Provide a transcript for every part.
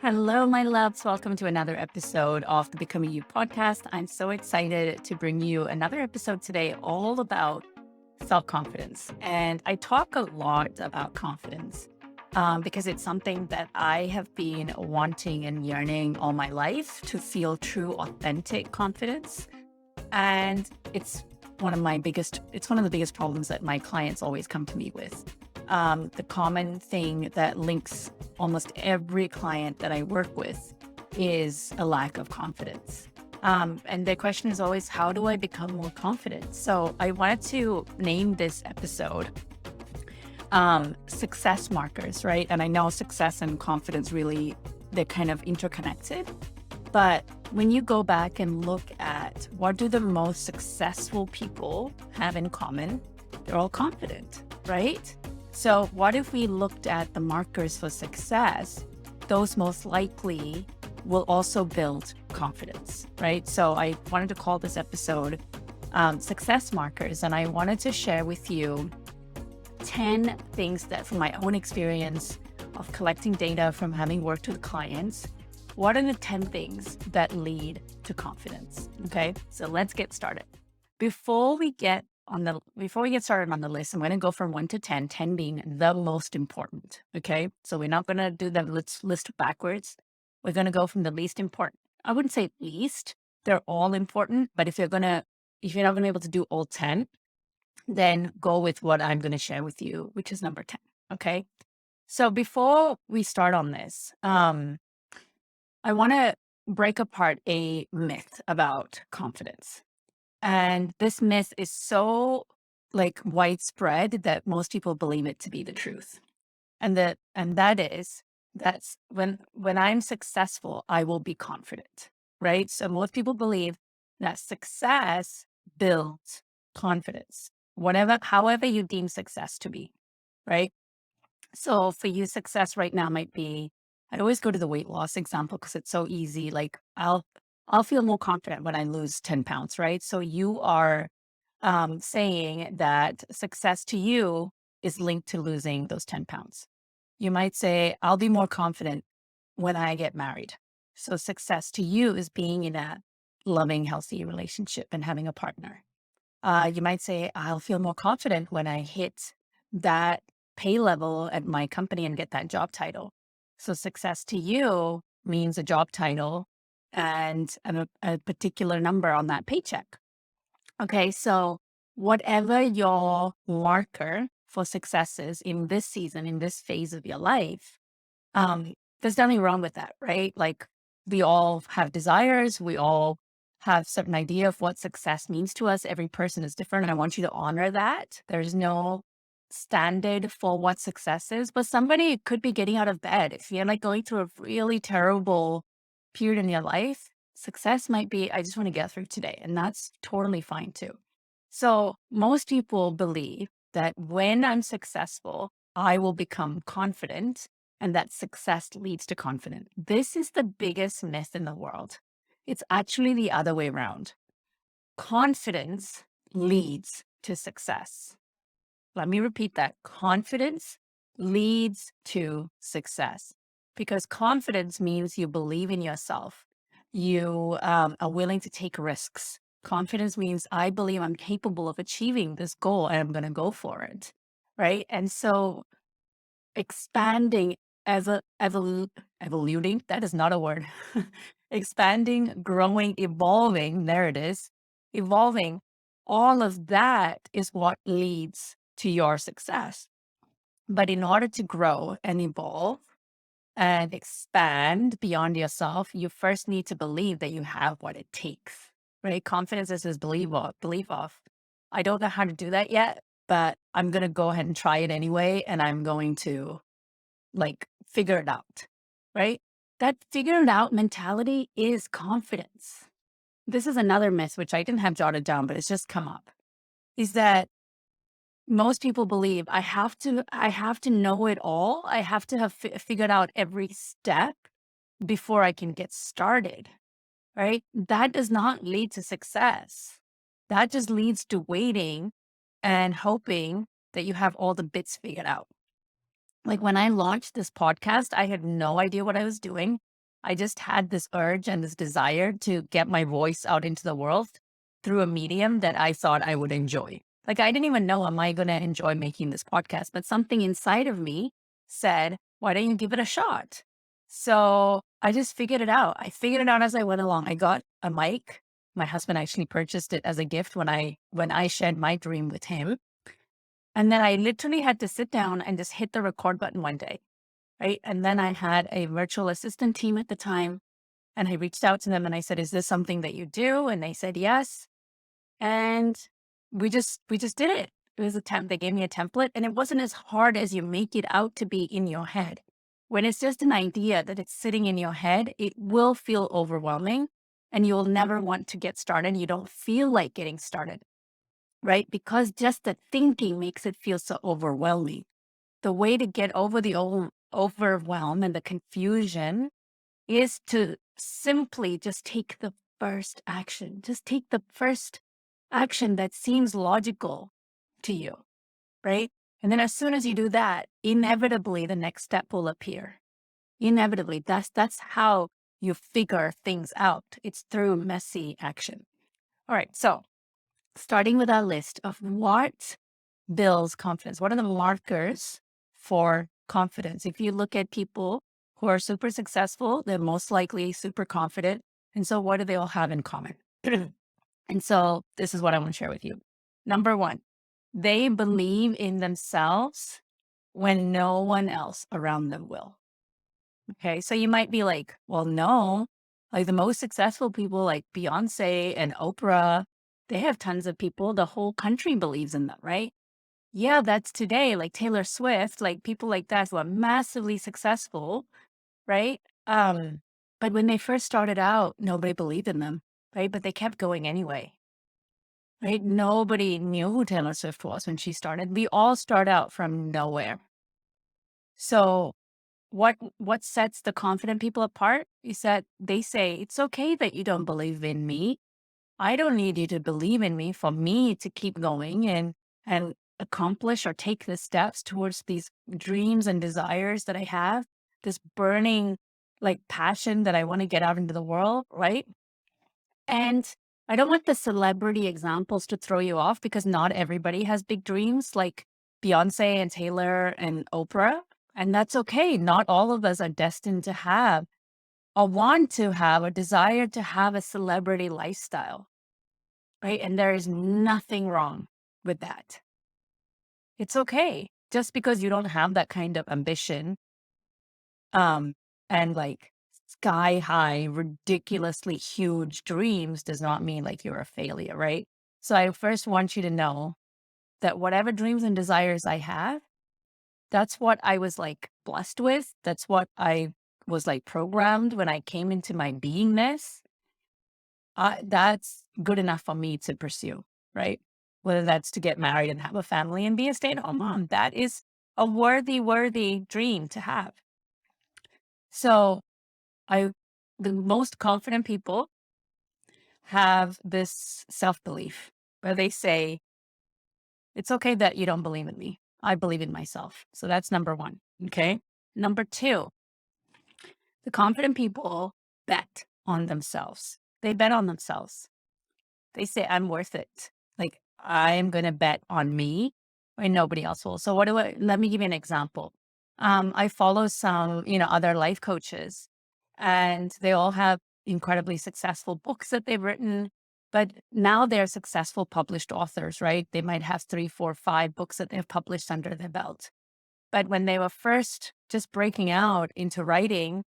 Hello, my loves. Welcome to another episode of the Becoming You podcast. I'm so excited to bring you another episode today, all about self confidence. And I talk a lot about confidence because it's something that I have been wanting and yearning all my life to feel true, authentic confidence. And it's one of the biggest problems that my clients always come to me with. The common thing that links almost every client that I work with is a lack of confidence. And the question is always, how do I become more confident? So I wanted to name this episode success markers, right? And I know success and confidence really, they're kind of interconnected. But when you go back and look at what do the most successful people have in common, they're all confident, right? So what if we looked at the markers for success? Those most likely will also build confidence, right? So I wanted to call this episode Success Markers, and I wanted to share with you 10 things that from my own experience of collecting data from having worked with clients, what are the 10 things that lead to confidence? Okay, so let's get started. Before we get started on the list, I'm going to go from 1 to 10, 10 being the most important. Okay, so we're not going to do the list backwards. We're going to go from the least important. I wouldn't say least; they're all important. But if you're not going to be able to do all 10, then go with what I'm going to share with you, which is number 10. Okay, so before we start on this, I want to break apart a myth about confidence. And this myth is so widespread that most people believe it to be the truth. And that is that's when I'm successful, I will be confident, right? So most people believe that success builds confidence, however you deem success to be, right? So for you, success right now might be, I always go to the weight loss example because it's so easy. Like I'll feel more confident when I lose 10 pounds, right? So you are saying that success to you is linked to losing those 10 pounds. You might say, I'll be more confident when I get married. So success to you is being in a loving, healthy relationship and having a partner. You might say, I'll feel more confident when I hit that pay level at my company and get that job title. So success to you means a job title and a particular number on that paycheck. Okay, so whatever your marker for success is in this season, in this phase of your life, um, there's nothing wrong with that, right? Like we all have desires, we all have certain idea of what success means to us. Every person is different, and I want you to honor that. There's no standard for what success is, but somebody could be getting out of bed. If you're like going through a really terrible period in your life, success might be, I just want to get through today. And that's totally fine too. So most people believe that when I'm successful, I will become confident and that success leads to confidence. This is the biggest myth in the world. It's actually the other way around. Confidence leads to success. Let me repeat that. Confidence leads to success because confidence means you believe in yourself. You are willing to take risks. Confidence means I believe I'm capable of achieving this goal and I'm going to go for it. Right. And so expanding as evoluting, that is not a word. Expanding, growing, evolving, there it is. Evolving, all of that is what leads to your success. But in order to grow and evolve and expand beyond yourself, you first need to believe that you have what it takes, right? Confidence is this belief of, I don't know how to do that yet, but I'm going to go ahead and try it anyway. And I'm going to figure it out, right? That figure it out mentality is confidence. This is another myth, which I didn't have jotted down, but it's just come up, is that most people believe I have to know it all. I have to have figured out every step before I can get started, right? That does not lead to success. That just leads to waiting and hoping that you have all the bits figured out. Like when I launched this podcast, I had no idea what I was doing. I just had this urge and this desire to get my voice out into the world through a medium that I thought I would enjoy. Like, I didn't even know, am I going to enjoy making this podcast? But something inside of me said, why don't you give it a shot? So I just figured it out. I figured it out as I went along. I got a mic. My husband actually purchased it as a gift when I shared my dream with him. And then I literally had to sit down and just hit the record button one day, right? And then I had a virtual assistant team at the time, and I reached out to them and I said, "Is this something that you do?" And they said yes. And we just did it. It was a temp. They gave me a template, and it wasn't as hard as you make it out to be in your head. When it's just an idea that it's sitting in your head, it will feel overwhelming, and you'll never want to get started. You don't feel like getting started, right? Because just the thinking makes it feel so overwhelming. The way to get over the overwhelm and the confusion is to simply just take the first action. Just take the first action that seems logical to you, right? And then as soon as you do that, inevitably the next step will appear. Inevitably, that's how you figure things out. It's through messy action. All right, so starting with our list of what builds confidence. What are the markers for confidence? If you look at people who are super successful, they're most likely super confident. And so, what do they all have in common? And so, this is what I want to share with you. Number one, they believe in themselves when no one else around them will. Okay. So, you might be like, well, no, like the most successful people like Beyonce and Oprah, they have tons of people. The whole country believes in them, right? Yeah, that's today, like Taylor Swift, like people like that who are massively successful, right? But when they first started out, nobody believed in them, right? But they kept going anyway, right? Nobody knew who Taylor Swift was when she started. We all start out from nowhere. So what sets the confident people apart is that they say, it's okay that you don't believe in me. I don't need you to believe in me for me to keep going and accomplish or take the steps towards these dreams and desires that I have, this burning like passion that I want to get out into the world, right? And I don't want the celebrity examples to throw you off because not everybody has big dreams like Beyonce and Taylor and Oprah. And that's okay. Not all of us are destined to have or want to have a desire to have a celebrity lifestyle, right? And there is nothing wrong with that. It's okay. Just because you don't have that kind of ambition, um, and like sky high, ridiculously huge dreams does not mean like you're a failure, right? So I first want you to know that whatever dreams and desires I have, that's what I was like blessed with. That's what I was like programmed when I came into my beingness. That's good enough for me to pursue, right? Whether that's to get married and have a family and be a stay-at-home mom, that is a worthy dream to have. So I, the most confident people have this self-belief where they say, it's okay that you don't believe in me. I believe in myself. So that's number one. Okay. Number two, the confident people bet on themselves. They bet on themselves. They say, I'm worth it. Like, I'm going to bet on me when nobody else will. So let me give you an example. I follow some, other life coaches and they all have incredibly successful books that they've written, but now they're successful published authors, right? They might have 3, 4, 5 books that they've published under their belt. But when they were first just breaking out into writing,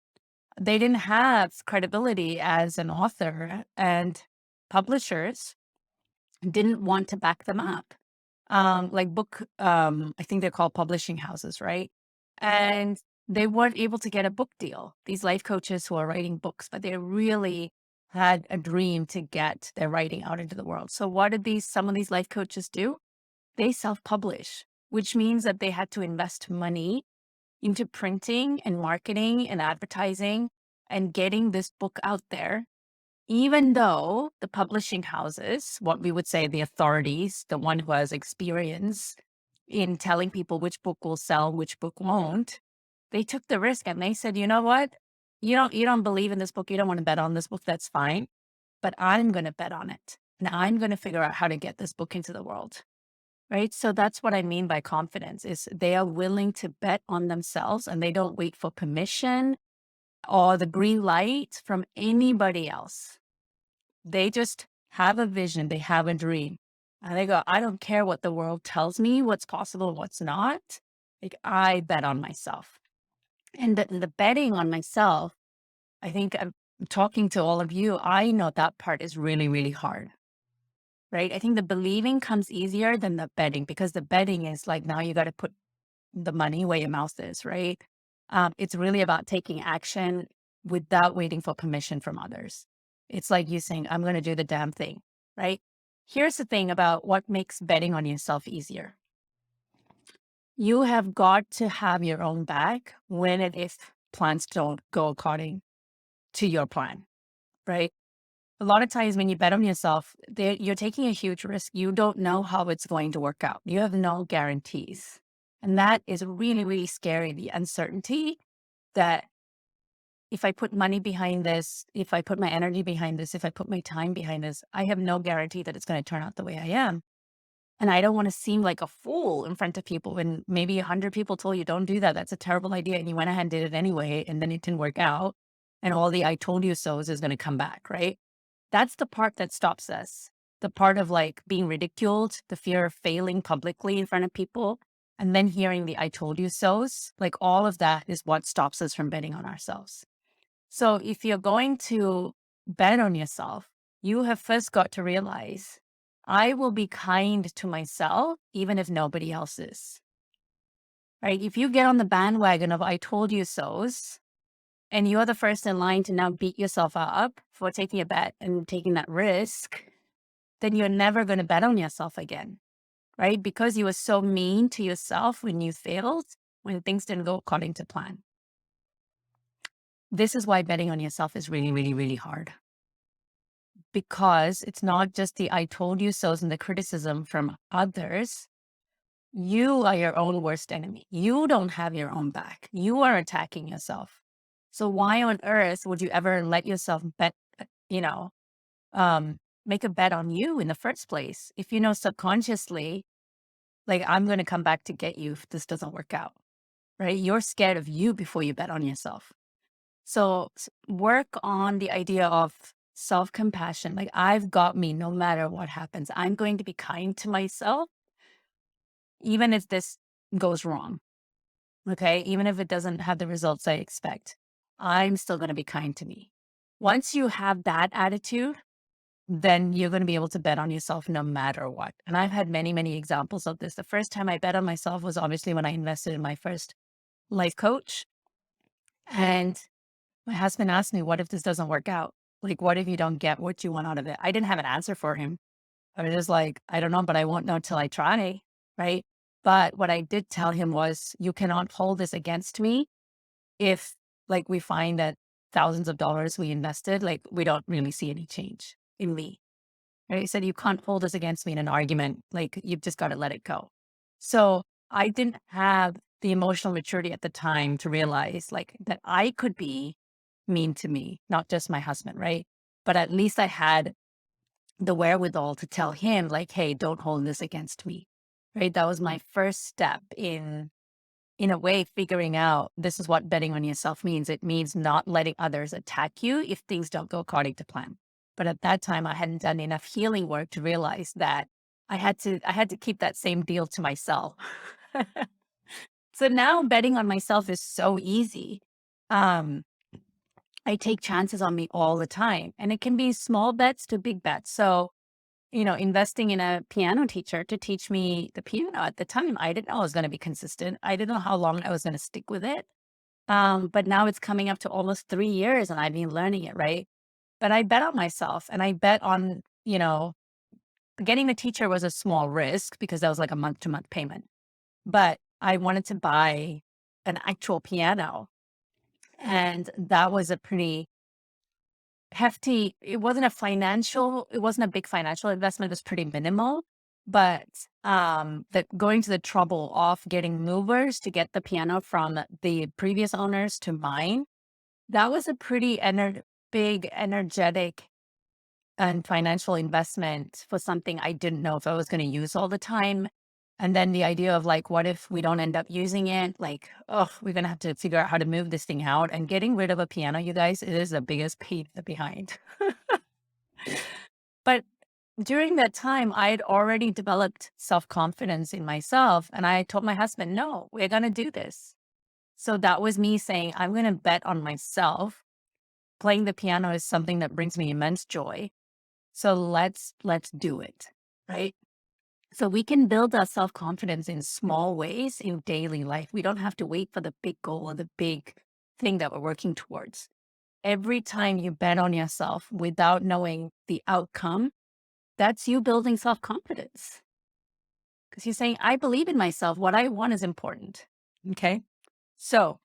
they didn't have credibility as an author, and publishers didn't want to back them up. I think they're called publishing houses, right? And they weren't able to get a book deal. These life coaches who are writing books, but they really had a dream to get their writing out into the world. So what did some of these life coaches do? They self-publish, which means that they had to invest money into printing and marketing and advertising and getting this book out there, even though the publishing houses, what we would say the authorities, the one who has experience in telling people which book will sell, which book won't, they took the risk and they said, you know what? you don't believe in this book, you don't want to bet on this book, that's fine. But I'm going to bet on it. And I'm going to figure out how to get this book into the world. Right. So that's what I mean by confidence is they are willing to bet on themselves and they don't wait for permission or the green light from anybody else. They just have a vision, they have a dream. And they go, I don't care what the world tells me, what's possible, what's not. Like I bet on myself. And the betting on myself, I think I'm talking to all of you, I know that part is really, really hard. Right. I think the believing comes easier than the betting because the betting is like now you got to put the money where your mouth is, right? It's really about taking action without waiting for permission from others. It's like you saying, I'm going to do the damn thing, right? Here's the thing about what makes betting on yourself easier. You have got to have your own back when and if plans don't go according to your plan, right? A lot of times when you bet on yourself, you're taking a huge risk. You don't know how it's going to work out. You have no guarantees. And that is really, really scary. The uncertainty that if I put money behind this, if I put my energy behind this, if I put my time behind this, I have no guarantee that it's going to turn out the way I am. And I don't want to seem like a fool in front of people when maybe 100 people told you, don't do that. That's a terrible idea. And you went ahead and did it anyway. And then it didn't work out. And all the I told you so's is going to come back, right? That's the part that stops us. The part of like being ridiculed, the fear of failing publicly in front of people, and then hearing the I told you so's, like all of that is what stops us from betting on ourselves. So if you're going to bet on yourself, you have first got to realize I will be kind to myself, even if nobody else is. Right? If you get on the bandwagon of I told you so's, and you're the first in line to now beat yourself up for taking a bet and taking that risk, then you're never going to bet on yourself again, right? Because you were so mean to yourself when you failed, when things didn't go according to plan. This is why betting on yourself is really, really, really hard. Because it's not just the I told you so's and the criticism from others. You are your own worst enemy. You don't have your own back. You are attacking yourself. So why on earth would you ever let yourself bet, you know, make a bet on you in the first place? If you know subconsciously, like I'm going to come back to get you if this doesn't work out, right? You're scared of you before you bet on yourself. So work on the idea of self-compassion. Like I've got me no matter what happens. I'm going to be kind to myself, even if this goes wrong. Okay. Even if it doesn't have the results I expect, I'm still going to be kind to me. Once you have that attitude, then you're going to be able to bet on yourself no matter what. And I've had many, many examples of this. The first time I bet on myself was obviously when I invested in my first life coach. And my husband asked me, what if this doesn't work out? Like, what if you don't get what you want out of it? I didn't have an answer for him. I was just like, I don't know, but I won't know till I try. Right. But what I did tell him was, you cannot hold this against me if, like, we find that thousands of dollars we invested, like, we don't really see any change in me. Right? He said, you can't hold this against me in an argument. Like, you've just got to let it go. So I didn't have the emotional maturity at the time to realize like that I could be mean to me, not just my husband, right? But at least I had the wherewithal to tell him like, hey, don't hold this against me. Right. That was my first step in a way, figuring out this is what betting on yourself means. It means not letting others attack you if things don't go according to plan. But at that time, I hadn't done enough healing work to realize that I had to keep that same deal to myself. So now betting on myself is so easy. Um, I take chances on me all the time, and it can be small bets to big bets. So, investing in a piano teacher to teach me the piano at the time, I didn't know I was going to be consistent. I didn't know how long I was going to stick with it. But now it's coming up to almost 3 years and I've been learning it, right? But I bet on myself and I bet on, getting the teacher was a small risk because that was like a month to month payment. But I wanted to buy an actual piano. And that was a pretty hefty, it wasn't a big financial investment. It was pretty minimal. But going to the trouble of getting movers to get the piano from the previous owners to mine That was a pretty big, energetic, and financial investment for something I didn't know if I was going to use all the time. And then the idea of like, what if we don't end up using it? Like, oh, we're going to have to figure out how to move this thing out. And getting rid of a piano, you guys, it is the biggest pain behind. But during that time, I had already developed self confidence in myself. And I told my husband, no, we're going to do this. So that was me saying, I'm going to bet on myself. Playing the piano is something that brings me immense joy. So let's do it, right? So we can build our self-confidence in small ways in daily life. We don't have to wait for the big goal or the big thing that we're working towards. Every time you bet on yourself without knowing the outcome, that's you building self-confidence. Because you're saying, I believe in myself. What I want is important. Okay. So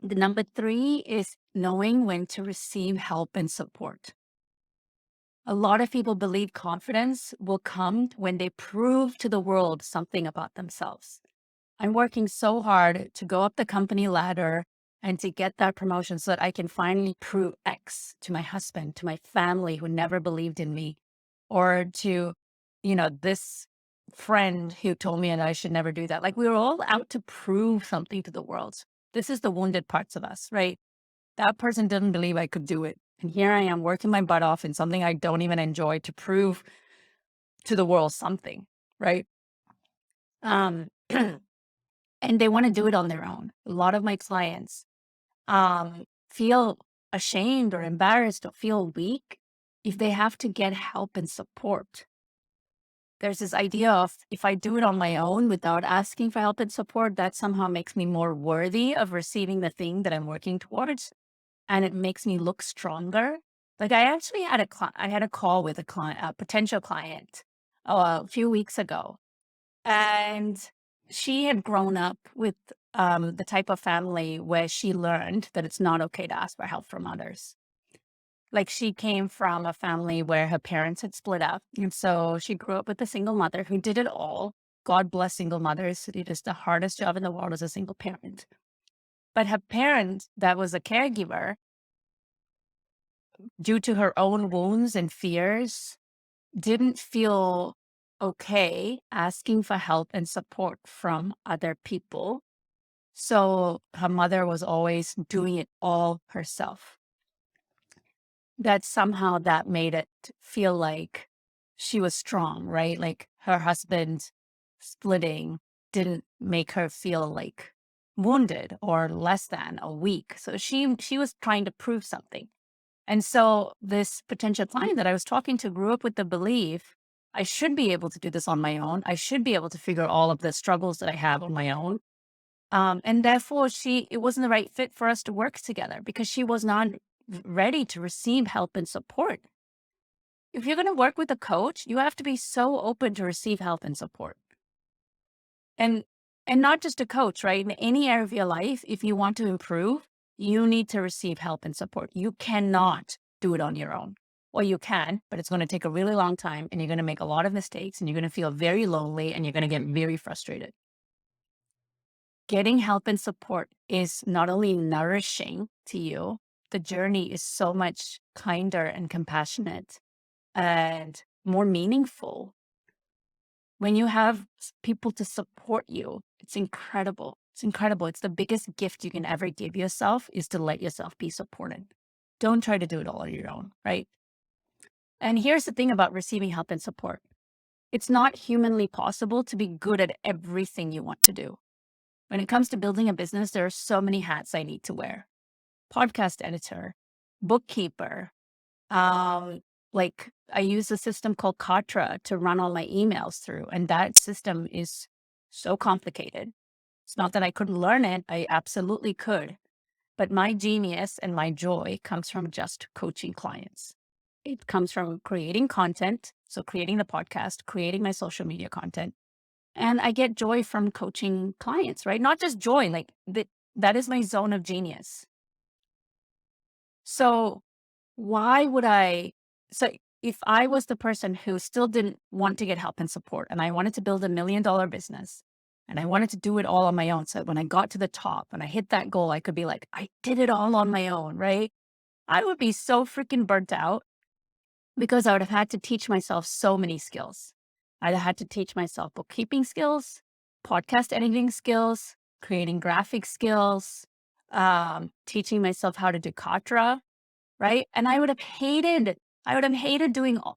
the number 3 is knowing when to receive help and support. A lot of people believe confidence will come when they prove to the world something about themselves. I'm working so hard to go up the company ladder and to get that promotion so that I can finally prove X to my husband, to my family who never believed in me, or to, this friend who told me that I should never do that. Like we were all out to prove something to the world. This is the wounded parts of us, right? That person didn't believe I could do it. And here I am working my butt off in something I don't even enjoy to prove to the world something, right? Um, and they want to do it on their own. A lot of my clients feel ashamed or embarrassed or feel weak if they have to get help and support. There's this idea of if I do it on my own without asking for help and support, that somehow makes me more worthy of receiving the thing that I'm working towards. And it makes me look stronger. Like I actually had I had a call with a client, a potential client, a few weeks ago, and she had grown up with the type of family where she learned that it's not okay to ask for help from others. Like she came from a family where her parents had split up, and so she grew up with a single mother who did it all. God bless single mothers; it is the hardest job in the world as a single parent. But her parent, that was a caregiver, due to her own wounds and fears, didn't feel okay asking for help and support from other people. So her mother was always doing it all herself. That somehow that made it feel like she was strong, right? Like her husband splitting didn't make her feel like wounded or less than or weak. So she was trying to prove something. And so this potential client that I was talking to grew up with the belief I should be able to do this on my own. I should be able to figure all of the struggles that I have on my own. And therefore it wasn't the right fit for us to work together because she was not ready to receive help and support. If you're going to work with a coach, you have to be so open to receive help and support. And not just a coach, right? In any area of your life, if you want to improve, you need to receive help and support. You cannot do it on your own. Well, you can, but it's going to take a really long time and you're going to make a lot of mistakes and you're going to feel very lonely and you're going to get very frustrated. Getting help and support is not only nourishing to you, the journey is so much kinder and compassionate and more meaningful. When you have people to support you, it's incredible. It's incredible. It's the biggest gift you can ever give yourself is to let yourself be supported. Don't try to do it all on your own, right? And here's the thing about receiving help and support. It's not humanly possible to be good at everything you want to do. When it comes to building a business, there are so many hats I need to wear. Podcast editor, bookkeeper, like I use a system called Katra to run all my emails through. And that system is so complicated. It's not that I couldn't learn it. I absolutely could. But my genius and my joy comes from just coaching clients. It comes from creating content. So creating the podcast, creating my social media content. And I get joy from coaching clients, right? Not just joy, like that is my zone of genius. So why would so if I was the person who still didn't want to get help and support and I wanted to build $1 million business, And I wanted to do it all on my own. So when I got to the top and I hit that goal, I could be like, I did it all on my own, right? I would be so freaking burnt out because I would have had to teach myself so many skills. I'd have had to teach myself bookkeeping skills, podcast editing skills, creating graphic skills, teaching myself how to do Katra, right? And I would have hated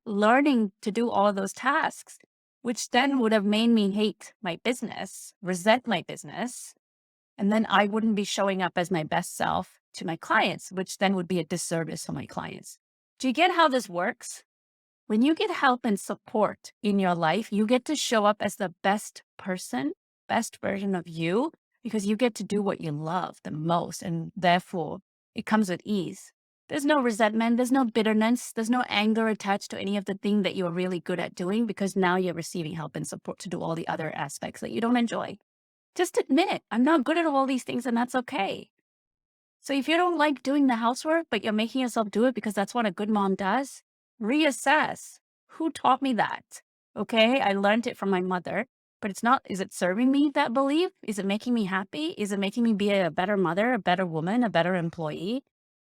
learning to do all of those tasks, which then would have made me hate my business, resent my business. And then I wouldn't be showing up as my best self to my clients, which then would be a disservice for my clients. Do you get how this works? When you get help and support in your life, you get to show up as the best person, best version of you, because you get to do what you love the most. And therefore, it comes with ease. There's no resentment, there's no bitterness, there's no anger attached to any of the thing that you're really good at doing because now you're receiving help and support to do all the other aspects that you don't enjoy. Just admit it. I'm not good at all these things, and that's okay. So if you don't like doing the housework, but you're making yourself do it because that's what a good mom does, reassess. Who taught me that? Okay, I learned it from my mother, but it's not, is it serving me, that belief? Is it making me happy? Is it making me be a better mother, a better woman, a better employee?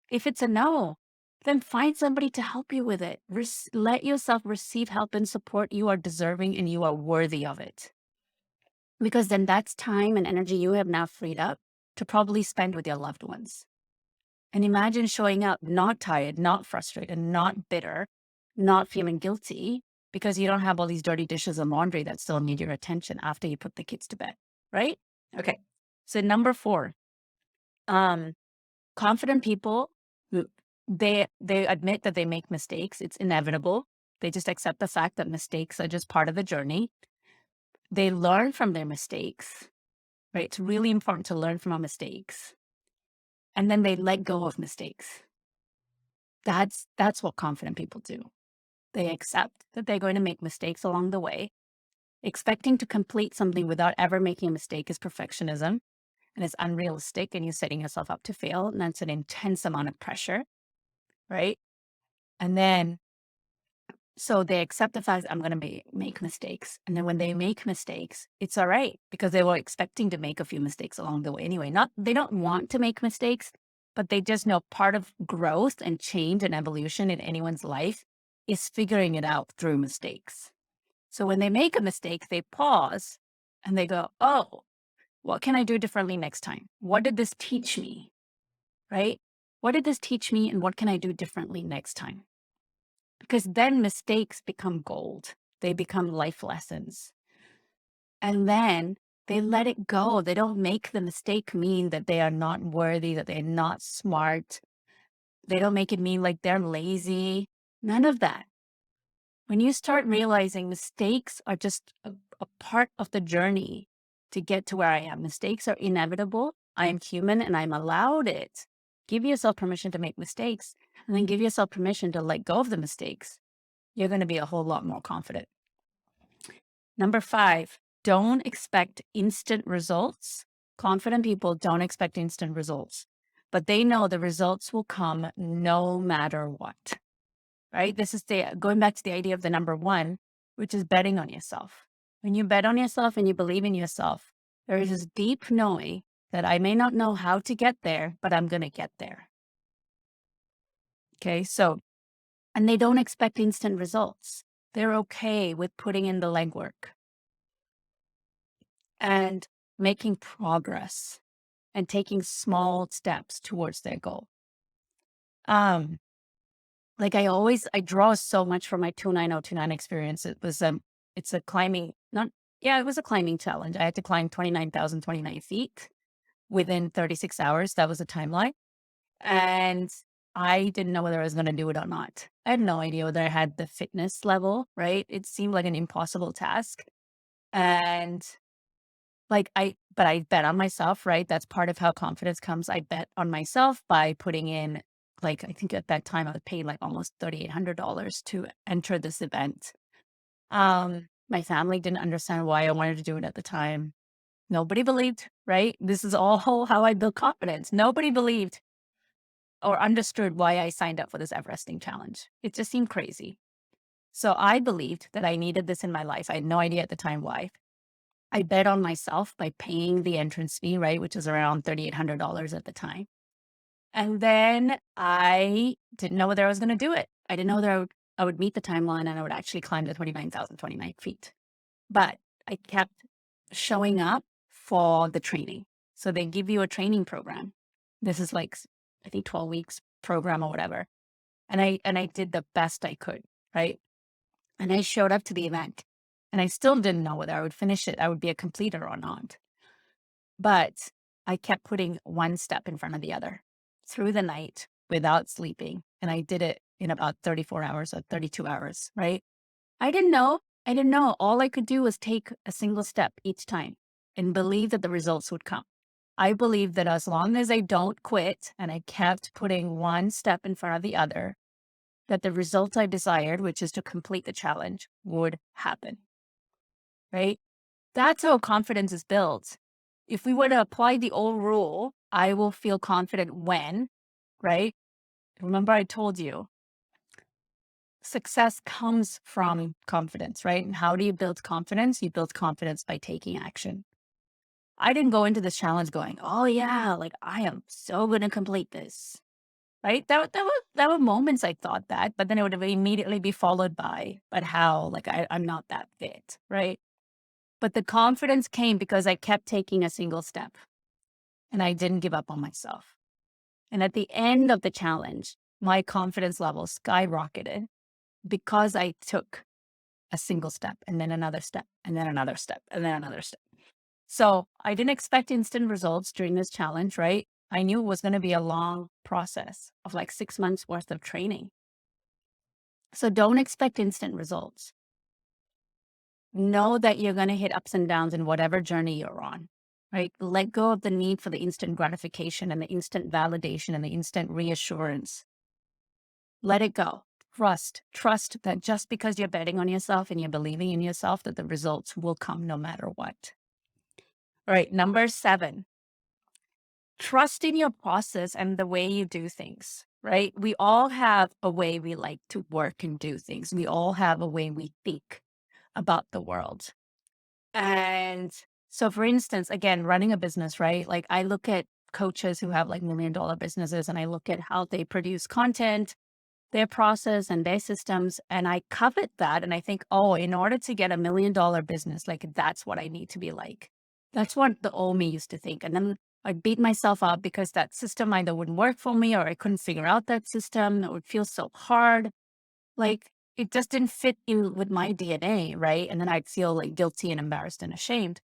If it's a no, then find somebody to help you with it. Let yourself receive help and support. You are deserving and you are worthy of it. Because then that's time and energy you have now freed up to probably spend with your loved ones. And imagine showing up not tired, not frustrated, not bitter, not feeling guilty because you don't have all these dirty dishes and laundry that still need your attention after you put the kids to bed, right? Okay. So number 4, um, confident people, who- they admit that they make mistakes. It's inevitable. They just accept the fact that mistakes are just part of the journey. They learn from their mistakes, right? It's really important to learn from our mistakes. And then they let go of mistakes. That's what confident people do. They accept that they're going to make mistakes along the way. Expecting to complete something without ever making a mistake is perfectionism and it's unrealistic and you're setting yourself up to fail. And that's an intense amount of pressure, right? And then so they accept the fact that I'm going to make mistakes. And then when they make mistakes, it's all right because they were expecting to make a few mistakes along the way anyway. Not, they don't want to make mistakes, but they just know part of growth and change and evolution in anyone's life is figuring it out through mistakes. So when they make a mistake, they pause and they go, oh, what can I do differently next time? What did this teach me? Right? What did this teach me and what can I do differently next time? Because then mistakes become gold. They become life lessons. And then they let it go. They don't make the mistake mean that they are not worthy, that they're not smart. They don't make it mean like they're lazy. None of that. When you start realizing mistakes are just a part of the journey to get to where I am, mistakes are inevitable. I am human and I'm allowed it. Give yourself permission to make mistakes and then give yourself permission to let go of the mistakes. You're going to be a whole lot more confident. Number 5, don't expect instant results. Confident people don't expect instant results, but they know the results will come no matter what, right? This is going back to the idea of the number 1, which is betting on yourself. When you bet on yourself and you believe in yourself, there is this deep knowing that I may not know how to get there, but I'm going to get there. Okay. So, and they don't expect instant results. They're okay with putting in the legwork and making progress and taking small steps towards their goal. Like I draw so much from my 29029 experience. It's a climbing, not, yeah, it was a climbing challenge. I had to climb 29,029 feet within 36 hours. That was the timeline. And I didn't know whether I was going to do it or not. I had no idea whether I had the fitness level, right? It seemed like an impossible task. And but I bet on myself, right? That's part of how confidence comes. I bet on myself by putting in, like, I think at that time I was paid like almost $3,800 to enter this event. My family didn't understand why I wanted to do it at the time. Nobody believed, right? This is all how I built confidence. Nobody believed or understood why I signed up for this Everesting challenge. It just seemed crazy. So I believed that I needed this in my life. I had no idea at the time why. I bet on myself by paying the entrance fee, right, which is around $3,800 at the time. And then I didn't know whether I was going to do it. I didn't know whether I would meet the timeline and I would actually climb the 29,029 feet. But I kept showing up for the training. So they give you a training program. This is like I think 12 weeks program or whatever. And I did the best I could, right? And I showed up to the event. And I still didn't know whether I would finish it, I would be a completer or not. But I kept putting one step in front of the other through the night without sleeping. And I did it in about 34 hours or 32 hours, right? I didn't know. I didn't know. All I could do was take a single step each time and believe that the results would come. I believe that as long as I don't quit and I kept putting one step in front of the other, that the result I desired, which is to complete the challenge, would happen, right? That's how confidence is built. If we were to apply the old rule, I will feel confident when, right? Remember, I told you success comes from confidence, right? And how do you build confidence? You build confidence by taking action. I didn't go into this challenge going, oh, yeah, like I am so going to complete this, right? That were moments I thought that, but then it would have immediately be followed by, but how? Like I'm not that fit, right? But the confidence came because I kept taking a single step and I didn't give up on myself. And at the end of the challenge, my confidence level skyrocketed because I took a single step and then another step and then another step and then another step. So I didn't expect instant results during this challenge, right? I knew it was going to be a long process of like 6 months worth of training. So don't expect instant results. Know that you're going to hit ups and downs in whatever journey you're on, right? Let go of the need for the instant gratification and the instant validation and the instant reassurance. Let it go. Trust that just because you're betting on yourself and you're believing in yourself, that the results will come no matter what. All right. Number 7, trust in your process and the way you do things, right? We all have a way we like to work and do things. We all have a way we think about the world. And so, for instance, again, running a business, right? Like I look at coaches who have like $1 million businesses and I look at how they produce content, their process and their systems. And I covet that. And I think, oh, in order to get $1 million business, like that's what I need to be like. That's what the old me used to think. And then I'd beat myself up because that system either wouldn't work for me or I couldn't figure out that system. It would feel so hard. Like it just didn't fit in with my DNA, right? And then I'd feel like guilty and embarrassed and ashamed.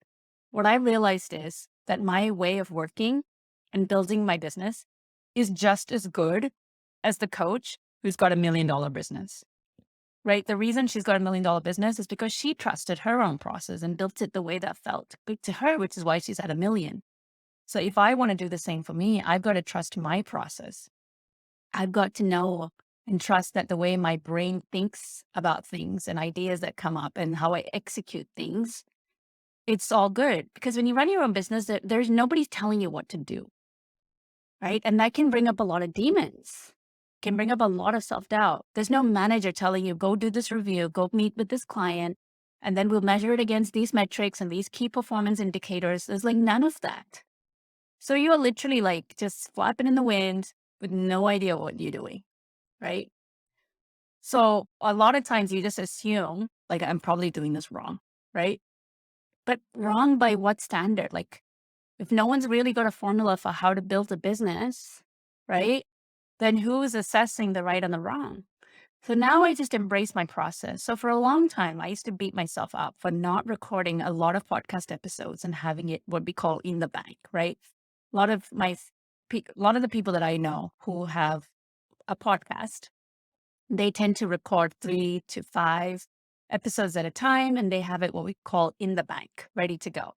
What I realized is that my way of working and building my business is just as good as the coach who's got $1 million business, right? The reason she's got $1 million business is because she trusted her own process and built it the way that felt good to her, which is why she's at 1 million. So if I want to do the same for me, I've got to trust my process. I've got to know and trust that the way my brain thinks about things and ideas that come up and how I execute things, it's all good. Because when you run your own business, there's nobody telling you what to do, right? And that can bring up a lot of demons, can bring up a lot of self-doubt. There's no manager telling you, go do this review, go meet with this client, and then we'll measure it against these metrics and these key performance indicators. There's like none of that. So you are literally like just flapping in the wind with no idea what you're doing, right? So a lot of times you just assume like I'm probably doing this wrong, right? But wrong by what standard? Like if no one's really got a formula for how to build a business, right? Then who is assessing the right and the wrong? So now I just embrace my process. So for a long time, I used to beat myself up for not recording a lot of podcast episodes and having it what we call in the bank, right? A lot of a lot of the people that I know who have a podcast, they tend to record 3 to 5 episodes at a time, and they have it what we call in the bank, ready to go.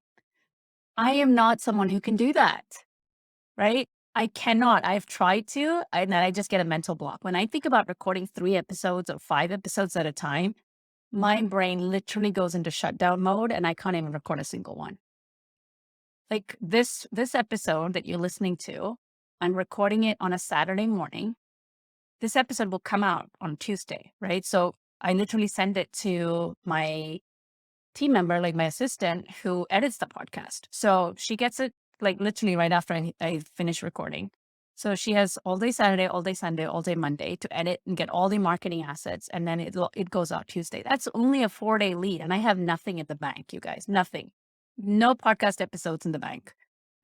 I am not someone who can do that, right? I cannot. I've tried to, and then I just get a mental block. When I think about recording 3 episodes or 5 episodes at a time, my brain literally goes into shutdown mode and I can't even record a single one. Like this episode that you're listening to, I'm recording it on a Saturday morning. This episode will come out on Tuesday, right? So I literally send it to my team member, like my assistant, who edits the podcast. So she gets it like literally right after I finish recording. So she has all day Saturday, all day Sunday, all day Monday to edit and get all the marketing assets. And then it goes out Tuesday. That's only a 4-day lead. And I have nothing in the bank, you guys, nothing. No podcast episodes in the bank.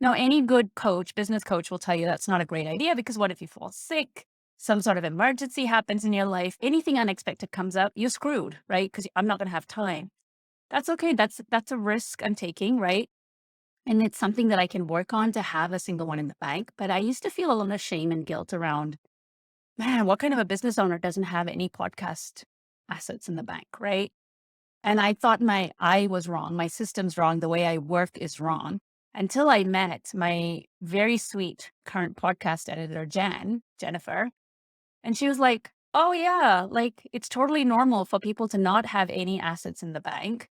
Now, any good coach, business coach will tell you that's not a great idea because what if you fall sick? Some sort of emergency happens in your life, anything unexpected comes up, you're screwed, right? Because I'm not going to have time. That's okay. That's a risk I'm taking, right? And it's something that I can work on to have a single one in the bank. But I used to feel a lot of shame and guilt around, man, what kind of a business owner doesn't have any podcast assets in the bank, right? And I thought I was wrong. My system's wrong. The way I work is wrong. Until I met my very sweet current podcast editor, Jennifer, and she was like, oh, yeah, like it's totally normal for people to not have any assets in the bank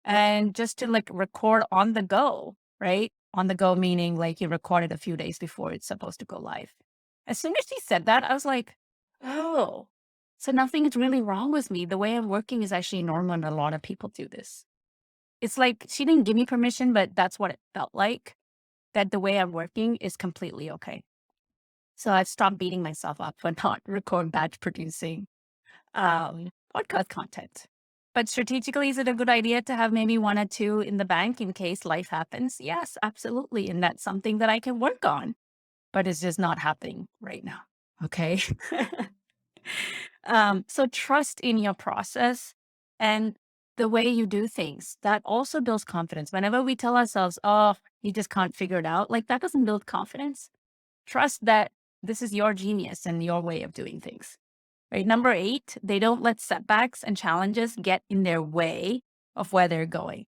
and just to like record on the go, right? On the go, meaning like you record it a few days before it's supposed to go live. As soon as she said that, I was like, oh, so nothing is really wrong with me. The way I'm working is actually normal, and a lot of people do this. It's like she didn't give me permission, but that's what it felt like, that the way I'm working is completely okay. So I've stopped beating myself up for not record batch producing podcast content. But strategically, is it a good idea to have maybe one or two in the bank in case life happens? Yes, absolutely. And that's something that I can work on, but it's just not happening right now. Okay. So trust in your process and the way you do things. That also builds confidence. Whenever we tell ourselves, oh, you just can't figure it out, like that doesn't build confidence. Trust that this is your genius and your way of doing things. Right. Number 8, they don't let setbacks and challenges get in their way of where they're going.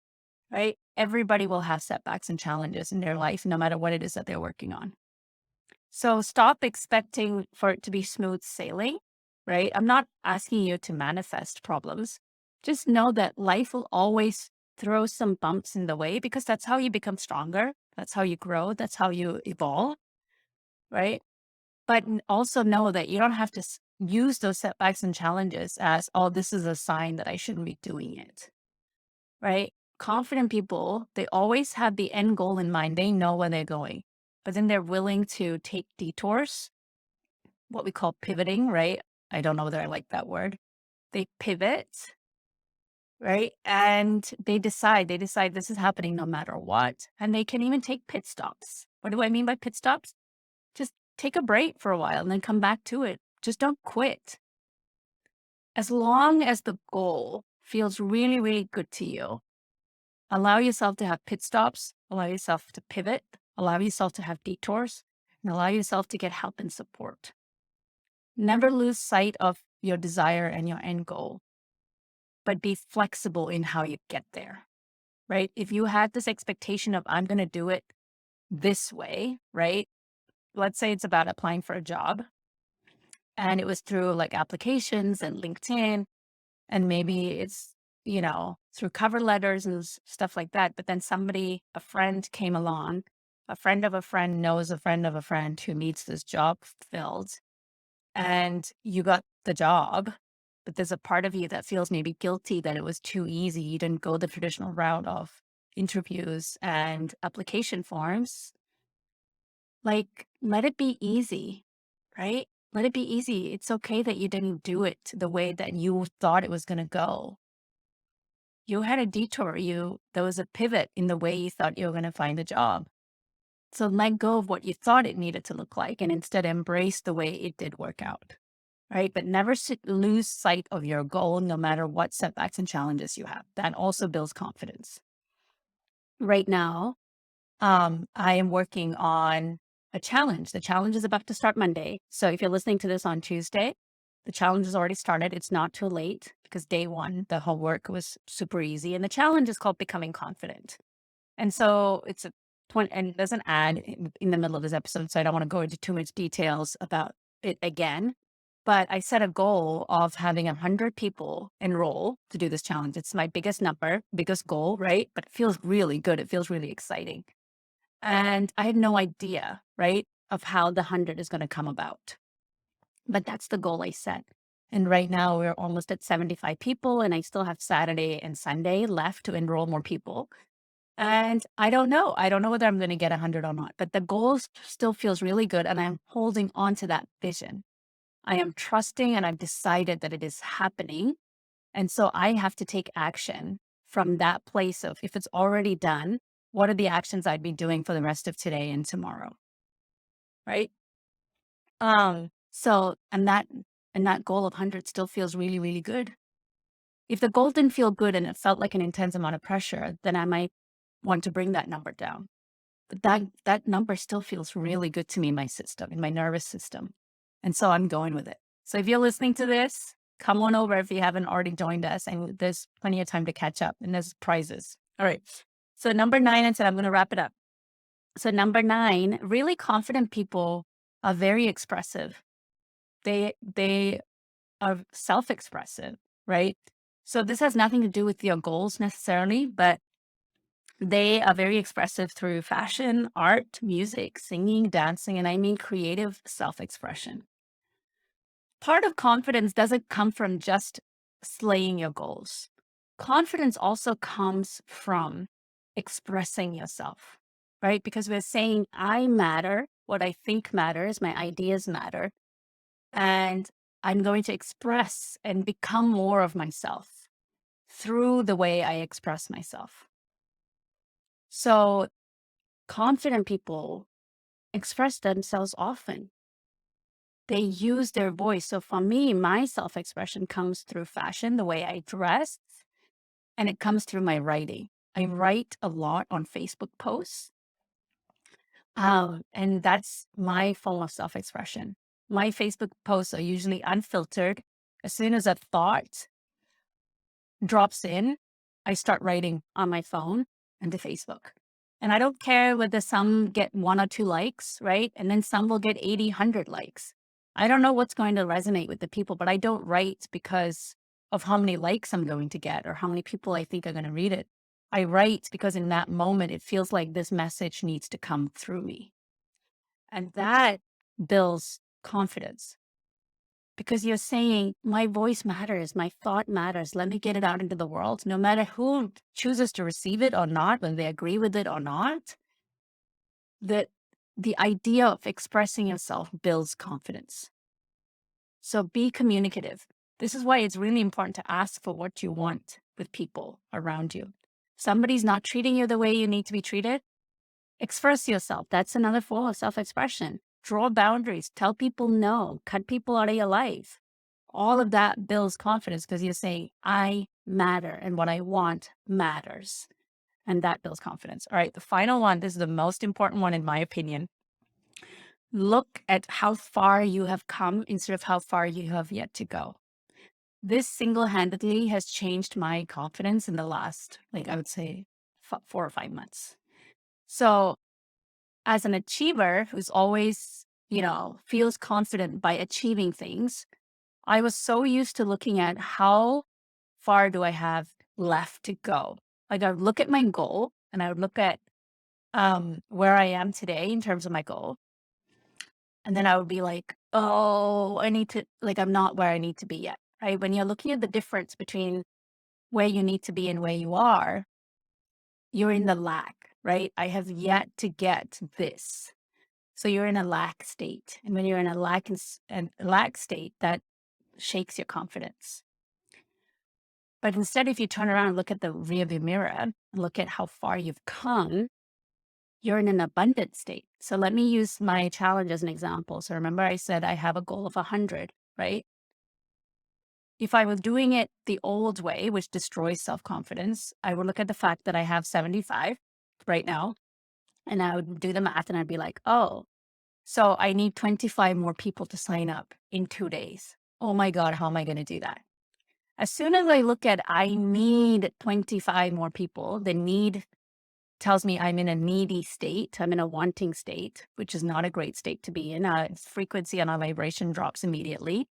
Right. Everybody will have setbacks and challenges in their life, no matter what it is that they're working on. So stop expecting for it to be smooth sailing. Right. I'm not asking you to manifest problems. Just know that life will always throw some bumps in the way because that's how you become stronger. That's how you grow. That's how you evolve. Right. But also know that you don't have to use those setbacks and challenges as, oh, this is a sign that I shouldn't be doing it, right? Confident people, they always have the end goal in mind. They know where they're going, but then they're willing to take detours, what we call pivoting, right? I don't know whether I like that word. They pivot, right? And they decide this is happening no matter what. And they can even take pit stops. What do I mean by pit stops? Just take a break for a while and then come back to it. Just don't quit. As long as the goal feels really, really good to you, allow yourself to have pit stops, allow yourself to pivot, allow yourself to have detours, and allow yourself to get help and support. Never lose sight of your desire and your end goal, but be flexible in how you get there, right? If you had this expectation of, I'm going to do it this way, right? Let's say it's about applying for a job and it was through like applications and LinkedIn, and maybe it's, through cover letters and stuff like that. But then a friend came along, a friend of a friend knows a friend of a friend who needs this job filled, and you got the job. But there's a part of you that feels maybe guilty that it was too easy. You didn't go the traditional route of interviews and application forms. Like, let it be easy, right? Let it be easy. It's okay that you didn't do it the way that you thought it was going to go. You had a detour. There was a pivot in the way you thought you were going to find a job. So let go of what you thought it needed to look like and instead embrace the way it did work out. Right. But never lose sight of your goal, no matter what setbacks and challenges you have. That also builds confidence. Right now, I am working on a challenge. The challenge is about to start Monday. So if you're listening to this on Tuesday, the challenge has already started. It's not too late because day 1, the homework was super easy. And the challenge is called Becoming Confident. And so it's a 20, and there's an ad in the middle of this episode. So I don't want to go into too much details about it again. But I set a goal of having 100 people enroll to do this challenge. It's my biggest number, biggest goal, right? But it feels really good. It feels really exciting. And I had no idea, right, of how the 100 is going to come about. But that's the goal I set. And right now we're almost at 75 people, and I still have Saturday and Sunday left to enroll more people. And I don't know. I don't know whether I'm going to get 100 or not, but the goal still feels really good. And I'm holding on to that vision. I am trusting and I've decided that it is happening. And so I have to take action from that place of if it's already done, what are the actions I'd be doing for the rest of today and tomorrow? Right. So and that goal of 100 still feels really, really good. If the goal didn't feel good and it felt like an intense amount of pressure, then I might want to bring that number down. But that number still feels really good to me in my system, in my nervous system. And so I'm going with it. So if you're listening to this, come on over if you haven't already joined us. And there's plenty of time to catch up and there's prizes. All right. So number 9, and said I'm going to wrap it up. So number 9, really confident people are very expressive. They are self-expressive, right? So this has nothing to do with your goals necessarily, but they are very expressive through fashion, art, music, singing, dancing, and I mean creative self-expression. Part of confidence doesn't come from just slaying your goals. Confidence also comes from expressing yourself, right? Because we're saying, I matter, what I think matters, my ideas matter, and I'm going to express and become more of myself through the way I express myself. So confident people express themselves often. They use their voice. So for me, my self-expression comes through fashion, the way I dress, and it comes through my writing. I write a lot on Facebook posts, and that's my form of self-expression. My Facebook posts are usually unfiltered. As soon as a thought drops in, I start writing on my phone and to Facebook. And I don't care whether some get 1 or 2 likes, right? And then some will get 80, 100 likes. I don't know what's going to resonate with the people, but I don't write because of how many likes I'm going to get or how many people I think are going to read it. I write because in that moment, it feels like this message needs to come through me. And that builds confidence. Because you're saying, my voice matters, my thought matters. Let me get it out into the world. No matter who chooses to receive it or not, whether they agree with it or not, that the idea of expressing yourself builds confidence. So be communicative. This is why it's really important to ask for what you want with people around you. Somebody's not treating you the way you need to be treated. Express yourself. That's another form of self-expression. Draw boundaries. Tell people no. Cut people out of your life. All of that builds confidence because you're saying, I matter and what I want matters. And that builds confidence. All right, the final one, this is the most important one in my opinion. Look at how far you have come instead of how far you have yet to go. This single-handedly has changed my confidence in the last, like I would say, 4 or 5 months. So as an achiever who's always, feels confident by achieving things, I was so used to looking at how far do I have left to go? Like I would look at my goal and I would look at where I am today in terms of my goal. And then I would be like, oh, I need to, like, I'm not where I need to be yet. Right. When you're looking at the difference between where you need to be and where you are, you're in the lack, right? I have yet to get this. So you're in a lack state. And when you're in a lack state, that shakes your confidence. But instead, if you turn around and look at the rearview mirror and look at how far you've come, you're in an abundant state. So let me use my challenge as an example. So remember I said I have a goal of 100, right? If I was doing it the old way, which destroys self-confidence, I would look at the fact that I have 75 right now, and I would do the math and I'd be like, oh, so I need 25 more people to sign up in 2 days. Oh my God, how am I going to do that? As soon as I look at I need 25 more people, the need tells me I'm in a needy state. I'm in a wanting state, which is not a great state to be in. Frequency on our vibration drops immediately.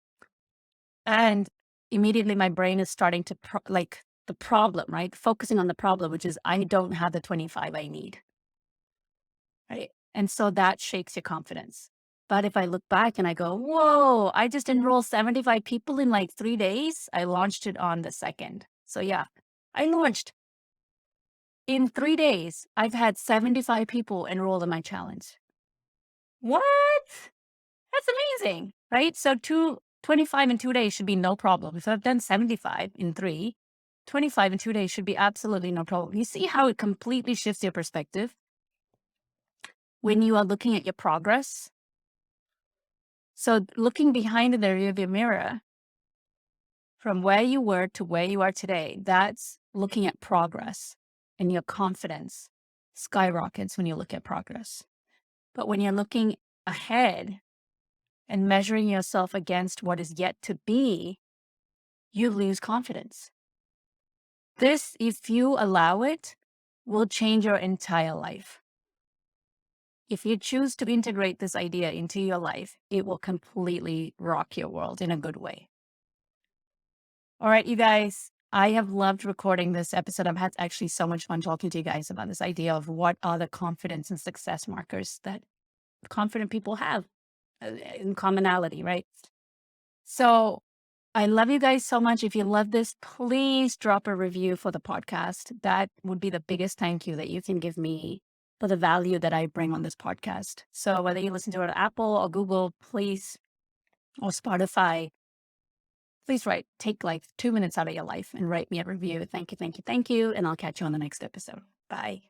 And immediately my brain is starting to like the problem, right? Focusing on the problem, which is I don't have the 25 I need, right? And so that shakes your confidence. But if I look back and I go, whoa, I just enrolled 75 people in like 3 days. I launched it on the second. So yeah, I launched in 3 days. I've had 75 people enroll in my challenge. What? That's amazing, right? So 25 in 2 days should be no problem. If I've done 75 in 25 in 2 days should be absolutely no problem. You see how it completely shifts your perspective when you are looking at your progress. So looking behind in the rearview mirror from where you were to where you are today, that's looking at progress, and your confidence skyrockets when you look at progress. But when you're looking ahead and measuring yourself against what is yet to be, you lose confidence. This, if you allow it, will change your entire life. If you choose to integrate this idea into your life, it will completely rock your world in a good way. All right, you guys, I have loved recording this episode. I've had actually so much fun talking to you guys about this idea of what are the confidence and success markers that confident people have in commonality, right? So I love you guys so much. If you love this, please drop a review for the podcast. That would be the biggest thank you that you can give me for the value that I bring on this podcast. So whether you listen to it on Apple or Google, please, or Spotify, please take like 2 minutes out of your life and write me a review. Thank you, thank you, thank you. And I'll catch you on the next episode. Bye.